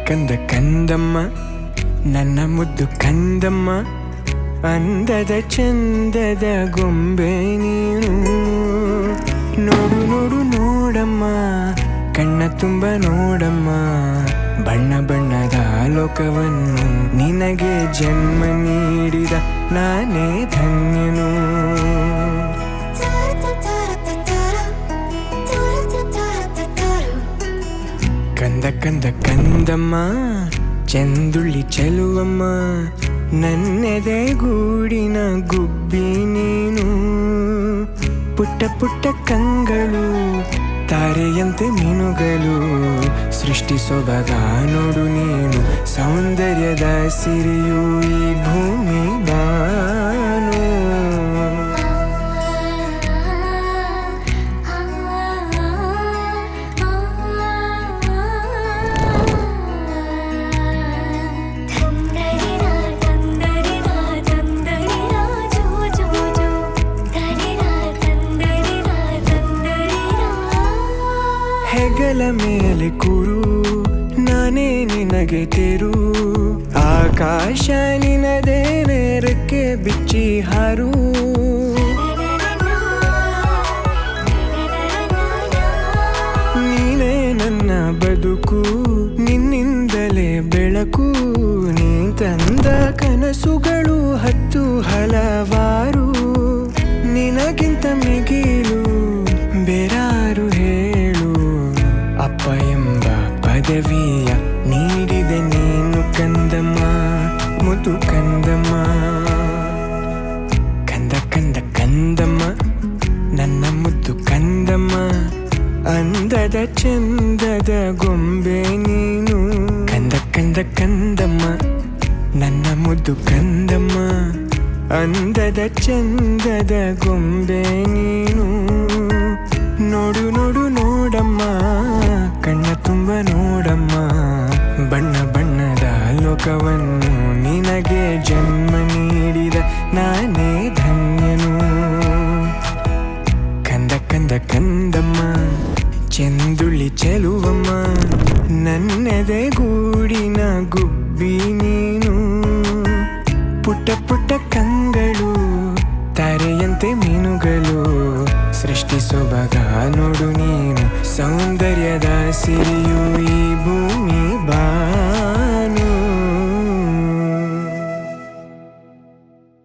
ಕಂದ ಕಂದಮ್ಮ ನನ್ನ ಮುದ್ದು ಕಂದಮ್ಮ ಅಂದದ ಚಂದದ ಗೊಂಬೆ ನೀನು ನೋಡು ನೋಡು ನೋಡಮ್ಮ ಕಣ್ಣ ತುಂಬ ನೋಡಮ್ಮ ಬಣ್ಣ ಬಣ್ಣದ ಲೋಕವನ್ನು ನಿನಗೆ ಜನ್ಮ ನೀಡಿದ ನಾನೇ ಧನ್ಯನು ಕಂದ ಕಂದ ಕಂದಮ್ಮ ಚಂದುಳ್ಳಿ ಚೆಲುವಮ್ಮ ನನ್ನೆದೆ ಗೂಡಿನ ಗುಬ್ಬಿ ನೀನು ಪುಟ್ಟ ಪುಟ್ಟ ಕಂಗಳು ತಾರೆಯಂತೆ ಮೀನುಗಳು ಸೃಷ್ಟಿ ಸೊಬಗ ನೋಡು ನೀನು ಸೌಂದರ್ಯದ ಸಿರಿಯು ಈ ಭೂಮಿ ಬಾನು ಹೆಗಲ ಮೇಲೆ ಕೂರು ನಾನೇ ನಿನಗೆ ತೆರು ಆಕಾಶ ನಿನದೇ ನೇರಕ್ಕೆ ಬಿಚ್ಚಿ ಹಾರು ನೀನೇ ನನ್ನ ಬದುಕು ನಿನ್ನಿಂದಲೇ ಬೆಳಕು ನೀ ತಂದ ಕನಸುಗಳು ಹತ್ತು ಹಲವಾರು ನಿನಗಿಂತ ಮಿಗಿಲು ಬೇರಾರು ಹೇಳು ಅಪ್ಪ ಎಂಬ ಪದವಿಯ ನೀಡಿದೆ ನೀನು ಕಂದಮ್ಮ ಮುದು ಕಂದಮ್ಮ ಕಂದ ಕಂದ ಕಂದಮ್ಮ ನನ್ನ ಮುದ್ದು ಕಂದಮ್ಮ ಅಂದದ ಚಂದದ ಗೊಂಬೆ ನೀನು ಕಂದ ಕಂದ ಕಂದಮ್ಮ ನನ್ನ ಮುದ್ದು ಕಂದಮ್ಮ ಅಂದದ ಚಂದದ ಗೊಂಬೆ ನೀನು ನೋಡು ನೋಡು ನೋಡಮ್ಮ ಕಣ್ಣ ತುಂಬ ನೋಡಮ್ಮ ಬಣ್ಣ ಬಣ್ಣದ ಲೋಕವನ್ನು ನಿನಗೆ ಜನ್ಮ ನೀಡಿದ ನಾನೇ ಧನ್ಯನು ಕಂದ ಕಂದ ಕಂದಮ್ಮ ಚೆಂದುಳ್ಳಿ ಚೆಲುವಮ್ಮ ನನ್ನೆದೆ ಗೂಡಿನ ಗುಬ್ಬಿ ನೀನು ಪುಟ್ಟ ಪುಟ್ಟ ಕಂಗಳು ತಾರೆಯಂತೆ ಮೀನುಗಳು ಸೃಷ್ಟಿ ಸೊಬಗ ನೋಡು ನೀನು ಸೌಂದರ್ಯದ ಸಿರಿಯು ಈ ಭೂಮಿ